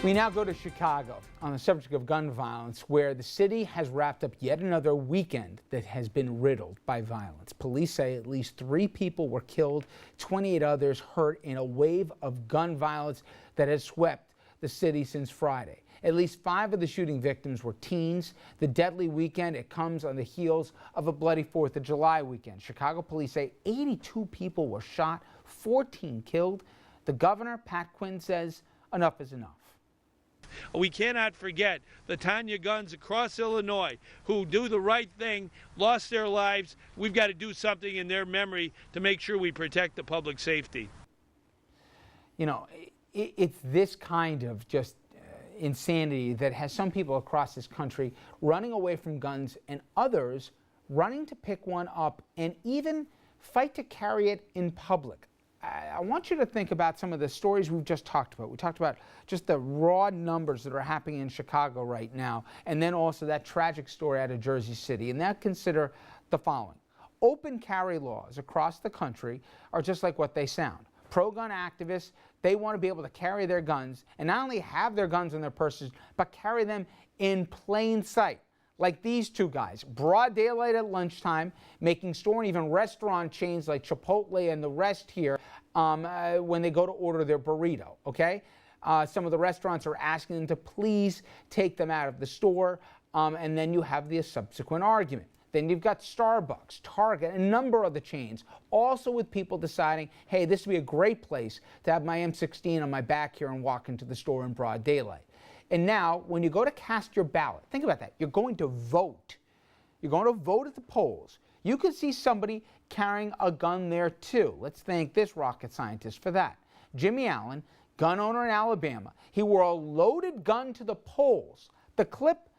We now go to Chicago on the subject of gun violence, where the city has wrapped up yet another weekend that has been riddled by violence. Police say at least 3 people were killed, 28 others hurt in a wave of gun violence that has swept the city since Friday. At least 5 of the shooting victims were teens. The deadly weekend, it comes on the heels of a bloody 4th of July weekend. Chicago police say 82 people were shot, 14 killed. The governor, Pat Quinn, says enough is enough. We cannot forget the Tanya Guns across Illinois who do the right thing, lost their lives. We've got to do something in their memory to make sure we protect the public safety. You know, it's this kind of just insanity that has some people across this country running away from guns and others running to pick one up and even fight to carry it in public. I want you to think about some of the stories we've just talked about. We talked about just the raw numbers that are happening in Chicago right now, and then also that tragic story out of Jersey City. And now consider the following. Open carry laws across the country are just like what they sound. Pro-gun activists, they want to be able to carry their guns and not only have their guns in their purses, but carry them in plain sight. Like these 2 guys, broad daylight at lunchtime, making store and even restaurant chains like Chipotle and the rest here when they go to order their burrito, okay? Some of the restaurants are asking them to please take them out of the store, and then you have the subsequent argument. Then you've got Starbucks, Target, a number of the chains, also with people deciding, hey, this would be a great place to have my M16 on my back here and walk into the store in broad daylight. And now, when you go to cast your ballot, think about that. You're going to vote. You're going to vote at the polls. You could see somebody carrying a gun there, too. Let's thank this rocket scientist for that. Jimmy Allen, gun owner in Alabama. He wore a loaded gun to the polls. The clip,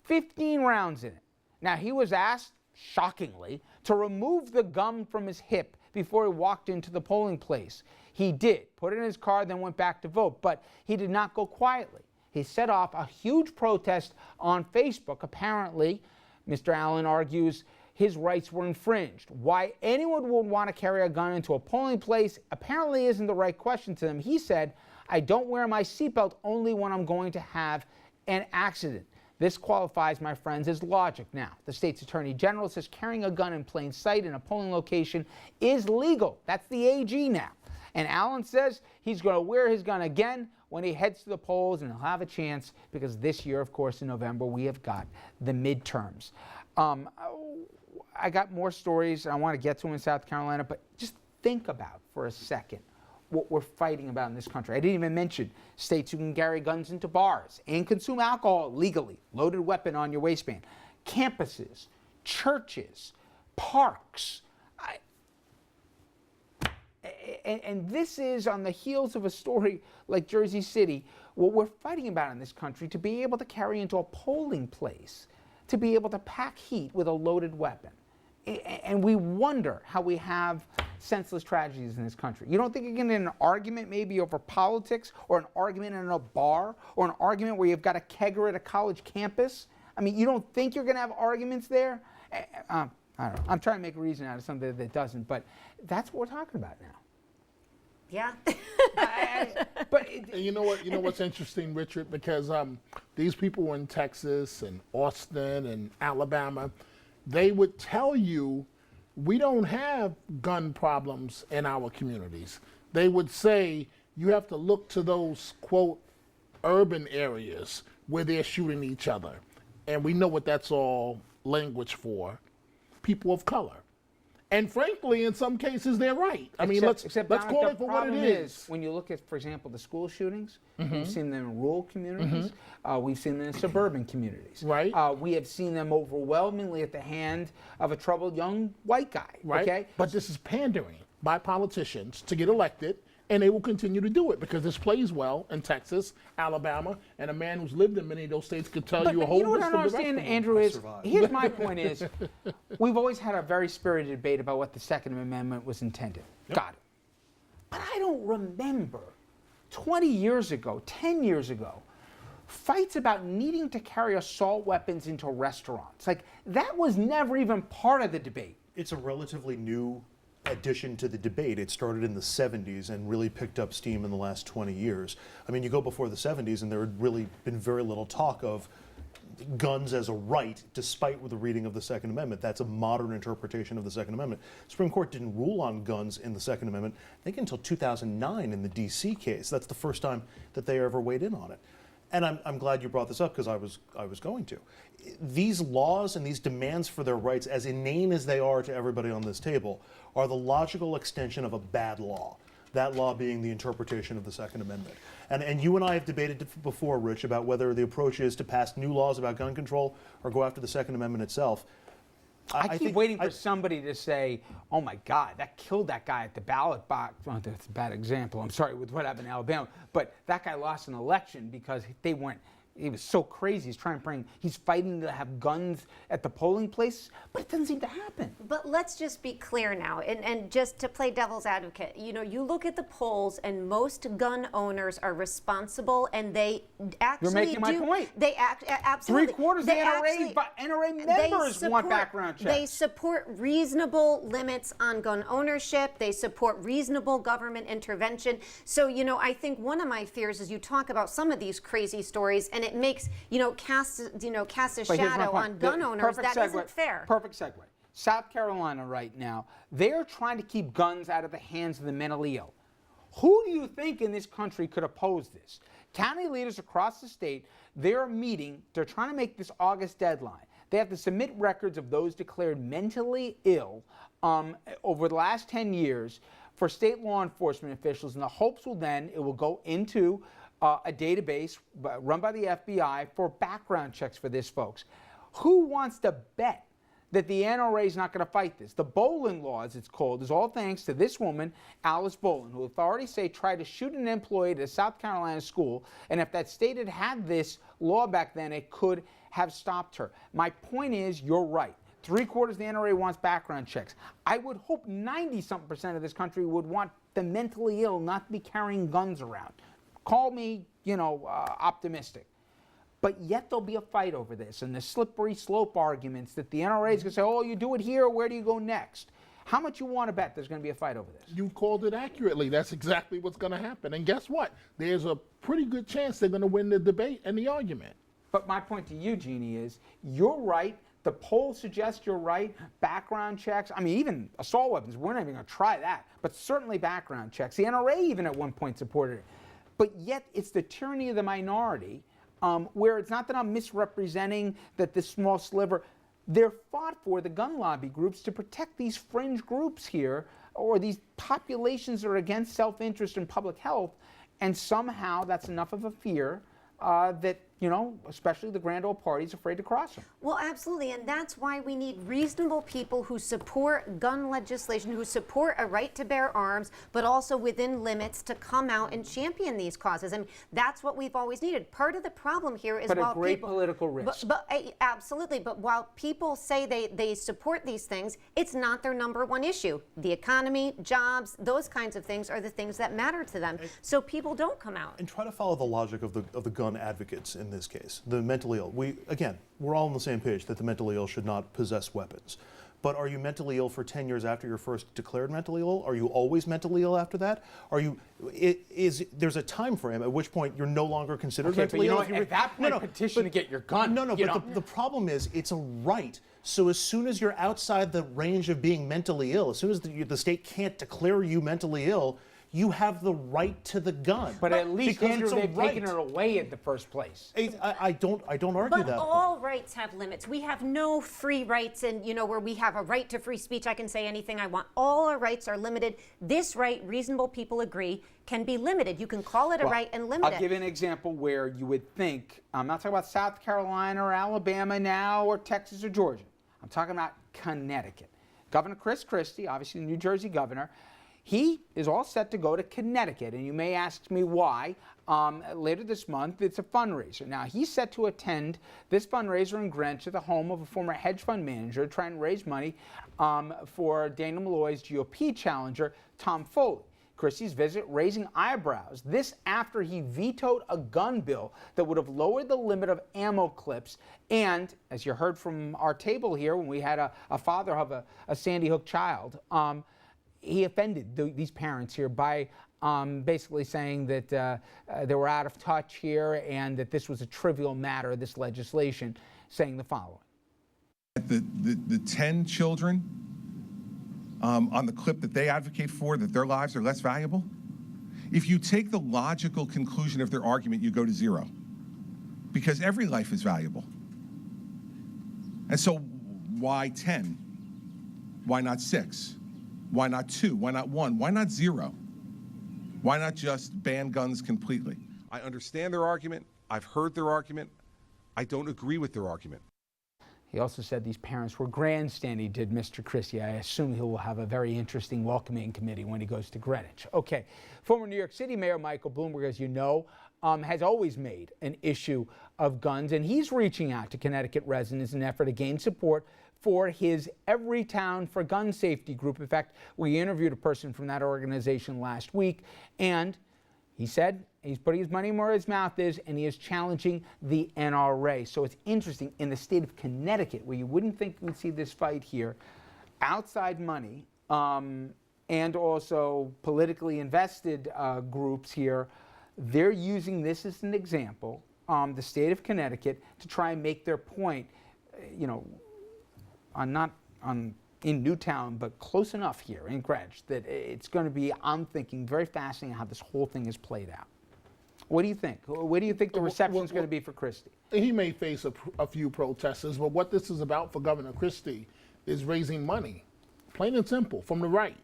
15 rounds in it. Now, he was asked, shockingly, to remove the gun from his hip before he walked into the polling place. He did, put it in his car, then went back to vote, but he did not go quietly. He set off a huge protest on Facebook. Apparently, Mr. Allen argues his rights were infringed. Why anyone would want to carry a gun into a polling place apparently isn't the right question to them. He said, I don't wear my seatbelt only when I'm going to have an accident. This qualifies, my friends, as logic. Now, the state's attorney general says carrying a gun in plain sight in a polling location is legal. That's the AG now. And Allen says he's going to wear his gun again when he heads to the polls, and he'll have a chance because this year, of course, in November, we have got the midterms. I got more stories I want to get to in South Carolina, but just think about for a second what we're fighting about in this country. I didn't even mention states who can carry guns into bars and consume alcohol legally, loaded weapon on your waistband, campuses, churches, parks. And this is on the heels of a story like Jersey City, what we're fighting about in this country, to be able to carry into a polling place, to be able to pack heat with a loaded weapon. And we wonder how we have senseless tragedies in this country. You don't think you can get an argument maybe over politics, or an argument in a bar, or an argument where you've got a kegger at a college campus? I mean, you don't think you're going to have arguments there? I don't know. I'm trying to make a reason out of something that doesn't, but that's what we're talking about now. Yeah. But you know what? You know what's interesting, Richard? Because these people in Texas and Austin and Alabama, they would tell you we don't have gun problems in our communities. They would say you have to look to those, quote, urban areas where they're shooting each other. And we know what that's all language for. People of color. And frankly, in some cases, they're right. I mean, let's call it for what it is. When you look at, for example, the school shootings, we've seen them in rural communities. We've seen them in suburban communities. Right. We have seen them overwhelmingly at the hand of a troubled young white guy. Right. Okay? But this is pandering by politicians to get elected, and they will continue to do it because this plays well in Texas, Alabama, and a man who's lived in many of those states could tell you a whole you know what list I don't of the rest understand, of them. Andrew, is here's my point is we've always had a very spirited debate about what the Second Amendment was intended. Yep. Got it. But I don't remember 20 years ago, 10 years ago, fights about needing to carry assault weapons into restaurants. Like, that was never even part of the debate. It's a relatively new addition to the debate. It started in the 70s and really picked up steam in the last 20 years. I mean, you go before the 70s and there had really been very little talk of guns as a right, despite the reading of the Second Amendment. That's a modern interpretation of the Second Amendment. The Supreme Court didn't rule on guns in the Second Amendment, I think, until 2009 in the D.C. case. That's the first time that they ever weighed in on it. And I'm glad you brought this up because I was going to. These laws and these demands for their rights, as inane as they are to everybody on this table, are the logical extension of a bad law. That law being the interpretation of the Second Amendment. And you and I have debated before, Rich, about whether the approach is to pass new laws about gun control or go after the Second Amendment itself. I keep waiting for somebody to say, oh my God, that killed that guy at the ballot box. Well, that's a bad example, I'm sorry, with what happened in Alabama. But that guy lost an election because they weren't, he was so crazy. He's fighting to have guns at the polling place, but it doesn't seem to happen. But let's just be clear now, and just to play devil's advocate, you look at the polls, and most gun owners are responsible, and they actually You're making my point. They absolutely. Three-quarters of the NRA members want background checks. They support reasonable limits on gun ownership. They support reasonable government intervention. So, I think one of my fears is you talk about some of these crazy stories, and it makes, cast a shadow on gun owners. That isn't fair. Perfect segue. South Carolina right now, they're trying to keep guns out of the hands of the mentally ill. Who do you think in this country could oppose this? County leaders across the state, they're meeting, they're trying to make this August deadline. They have to submit records of those declared mentally ill over the last 10 years for state law enforcement officials, and the hopes it will go into a database run by the FBI for background checks for this, folks. Who wants to bet that the NRA is not going to fight this? The Bolin Law, as it's called, is all thanks to this woman, Alice Bolin, who authorities say tried to shoot an employee at a South Carolina school, and if that state had had this law back then, it could have stopped her. My point is, you're right. 3/4 of the NRA wants background checks. I would hope 90-something% of this country would want the mentally ill not to be carrying guns around. Call me, optimistic. But yet there'll be a fight over this, and the slippery slope arguments that the NRA is going to say, oh, you do it here, where do you go next? How much you want to bet there's going to be a fight over this? You called it accurately. That's exactly what's going to happen. And guess what? There's a pretty good chance they're going to win the debate and the argument. But my point to you, Jeannie, is you're right. The polls suggest you're right. Background checks, even assault weapons, we're not even going to try that. But certainly background checks. The NRA even at one point supported it. But yet it's the tyranny of the minority, where it's not that I'm misrepresenting that this small sliver, they're fought for, the gun lobby groups, to protect these fringe groups here, or these populations that are against self-interest and public health, and somehow that's enough of a fear that, especially the grand old party is afraid to cross them. Well, absolutely, and that's why we need reasonable people who support gun legislation, who support a right to bear arms, but also within limits to come out and champion these causes. And that's what we've always needed. Part of the problem here is a great political risk. Absolutely, but while people say they support these things, it's not their number one issue. The economy, jobs, those kinds of things are the things that matter to them. So people don't come out. And try to follow the logic of the gun advocates in this case, the mentally ill. We're all on the same page that the mentally ill should not possess weapons. But are you mentally ill for 10 years after you're first declared mentally ill? Are you always mentally ill after that? There's a time frame at which point you're no longer considered mentally ill? At that point, petition to get your gun. But the problem is it's a right. So as soon as you're outside the range of being mentally ill, as soon as the state can't declare you mentally ill, you have the right to the gun. But at least, Andrew, they've taken it away in the first place. I don't argue that. But all rights have limits. We have no free rights, and where we have a right to free speech, I can say anything I want. All our rights are limited. This right, reasonable people agree, can be limited. You can call it a right and limit it. I'll give you an example where you would think, I'm not talking about South Carolina or Alabama now or Texas or Georgia. I'm talking about Connecticut. Governor Chris Christie, obviously the New Jersey governor, he is all set to go to Connecticut, and you may ask me why. Later this month, it's a fundraiser. Now, he's set to attend this fundraiser in Greenwich at the home of a former hedge fund manager trying to raise money for Daniel Malloy's GOP challenger, Tom Foley. Christie's visit raising eyebrows. This after he vetoed a gun bill that would have lowered the limit of ammo clips. And, as you heard from our table here when we had a father of a Sandy Hook child, he offended these parents here by basically saying that they were out of touch here and that this was a trivial matter, this legislation, saying the following. The 10 children on the clip that they advocate for, that their lives are less valuable, if you take the logical conclusion of their argument, you go to 0. Because every life is valuable. And so why 10? Why not 6? Why not 2? Why not 1? Why not 0? Why not just ban guns completely? I understand their argument. I've heard their argument. I don't agree with their argument. He also said these parents were grandstanding, did Mr. Christie. I assume he will have a very interesting welcoming committee when he goes to Greenwich. Okay, former New York City Mayor Michael Bloomberg, as you know, has always made an issue of guns, and he's reaching out to Connecticut residents in an effort to gain support for his Everytown for Gun Safety group. In fact, we interviewed a person from that organization last week, and he said he's putting his money where his mouth is, and he is challenging the NRA. So it's interesting, in the state of Connecticut, where you wouldn't think we'd see this fight here, outside money and also politically invested groups here, they're using this as an example, the state of Connecticut, to try and make their point, you know, in Newtown, but close enough here in Greenwich that it's going to be, I'm thinking, very fascinating how this whole thing is played out. What do you think? Where do you think the reception is going to be for Christie? He may face a few protesters, but what this is about for Governor Christie is raising money, plain and simple, from the right.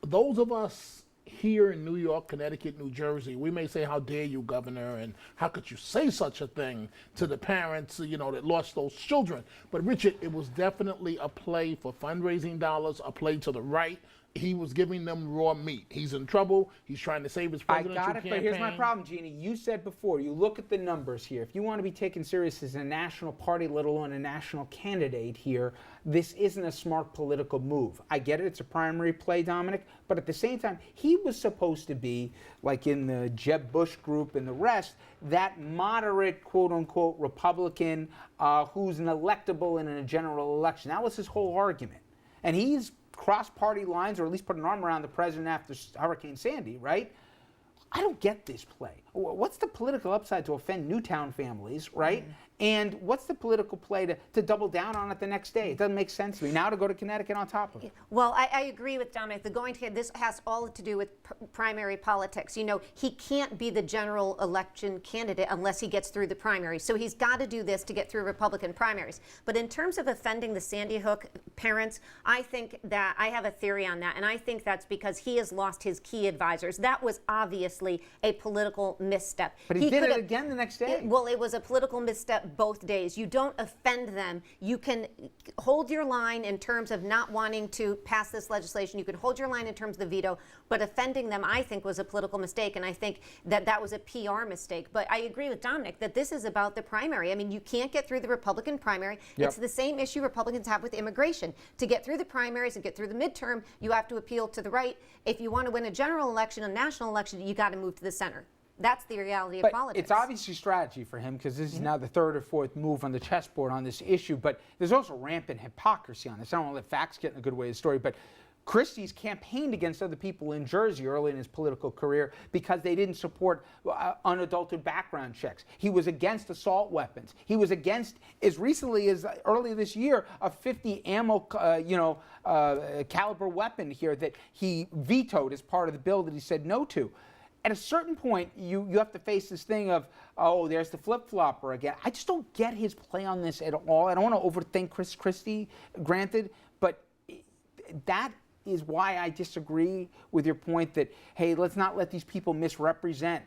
Those of us here in New York, Connecticut, New Jersey, we may say, how dare you, Governor, and how could you say such a thing to the parents, you know, that lost those children. But Richard, it was definitely a play for fundraising dollars, a play to the right. He was giving them raw meat. He's in trouble. He's trying to save his presidential campaign. I got it, but here's my problem, Jeannie. You said before, you look at the numbers here. If you want to be taken serious as a national party, let alone a national candidate here, this isn't a smart political move. I get it. It's a primary play, Dominic. But at the same time, he was supposed to be, like in the Jeb Bush group and the rest, that moderate, quote-unquote, Republican who's an electable in a general election. That was his whole argument. And he's crossed party lines, or at least put an arm around the president after Hurricane Sandy, right? I don't get this play. What's the political upside to offend Newtown families, right? And what's the political play to double down on it the next day? It doesn't make sense to me. Now to go to Connecticut on top of it. Well, I agree with Dominic. This has all to do with primary politics. You know, he can't be the general election candidate unless he gets through the primary. So he's got to do this to get through Republican primaries. But in terms of offending the Sandy Hook parents, I think that I have a theory on that, and I think that's because he has lost his key advisors. That was obviously a political misstep. But he did it again the next day. Well, it was a political misstep both days. You don't offend them. You can hold your line in terms of not wanting to pass this legislation. You can hold your line in terms of the veto, but offending them, I think, was a political mistake, and I think that that was a PR mistake. But I agree with Dominic that this is about the primary. I mean, you can't get through the Republican primary. Yep. It's the same issue Republicans have with immigration. To get through the primaries and get through the midterm, you have to appeal to the right. If you want to win a general election, a national election, you got to move to the center. That's the reality of politics. It's obviously strategy for him, because this is now the third or fourth move on the chessboard on this issue. But there's also rampant hypocrisy on this. I don't want to let facts get in a good way of the story, but Christie's campaigned against other people in Jersey early in his political career because they didn't support unadulterated background checks. He was against assault weapons. He was against, as recently as early this year, a 50 ammo, caliber weapon here that he vetoed as part of the bill that he said no to. At a certain point, you have to face this thing of, oh, there's the flip-flopper again. I just don't get his play on this at all. I don't want to overthink Chris Christie, granted, but that is why I disagree with your point that, hey, let's not let these people misrepresent.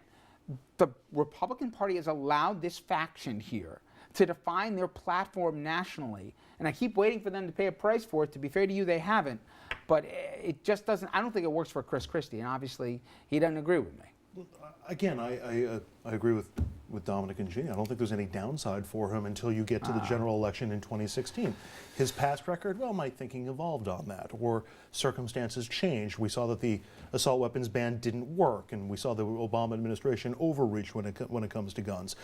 The Republican Party has allowed this faction here to define their platform nationally, and I keep waiting for them to pay a price for it. To be fair to you, they haven't. But it just doesn't, I don't think it works for Chris Christie, and obviously he doesn't agree with me. Again, I agree with Dominic and Jeannie. I don't think there's any downside for him until you get to the general election in 2016. His past record, well, my thinking evolved on that, or circumstances changed. We saw that the assault weapons ban didn't work, and we saw the Obama administration overreach when it comes to guns.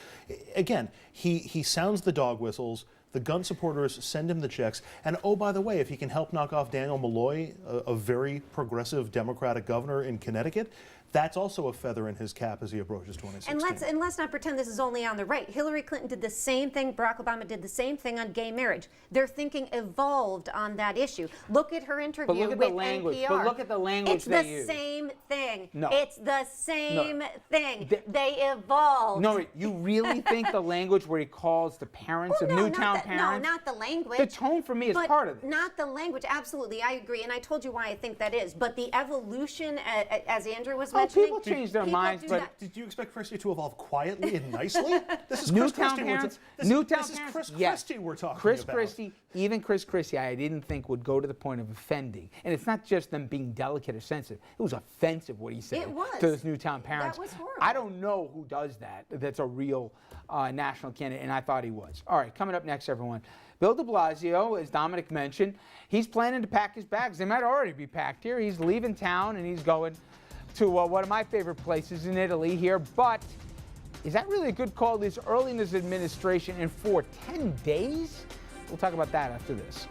Again, he sounds the dog whistles. The gun supporters send him the checks. And oh, by the way, if he can help knock off Daniel Malloy, a very progressive Democratic governor in Connecticut, that's also a feather in his cap as he approaches 2016. And let's not pretend this is only on the right. Hillary Clinton did the same thing. Barack Obama did the same thing on gay marriage. Their thinking evolved on that issue. Look at her interview But look at with the language. NPR. But look at the language it's they the use. same thing. No. It's the same No. thing. They evolved. No, you really think the language where he calls the parents Oh, of no, Newtown not the, parents? No, not the language. The tone for me is But part of this. Not the language. Absolutely, I agree. And I told you why I think that is. But the evolution, as Andrew was mentioning, people change their people minds, do but that. Did you expect Christie to evolve quietly and nicely? This is Chris Newtown Christie. parents, This Newtown is parents, Chris yes. Christie we're talking Chris about. Christie, even Chris Christie, I didn't think would go to the point of offending. And it's not just them being delicate or sensitive. It was offensive what he said It was. to those Newtown parents. was horrible. I don't know who does that. That's a real national candidate, and I thought he was. All right, coming up next, everyone. Bill de Blasio, as Dominic mentioned, he's planning to pack his bags. They might already be packed here. He's leaving town, and he's going to one of my favorite places in Italy here. But is that really a good call this early in his administration and for 10 days? We'll talk about that after this.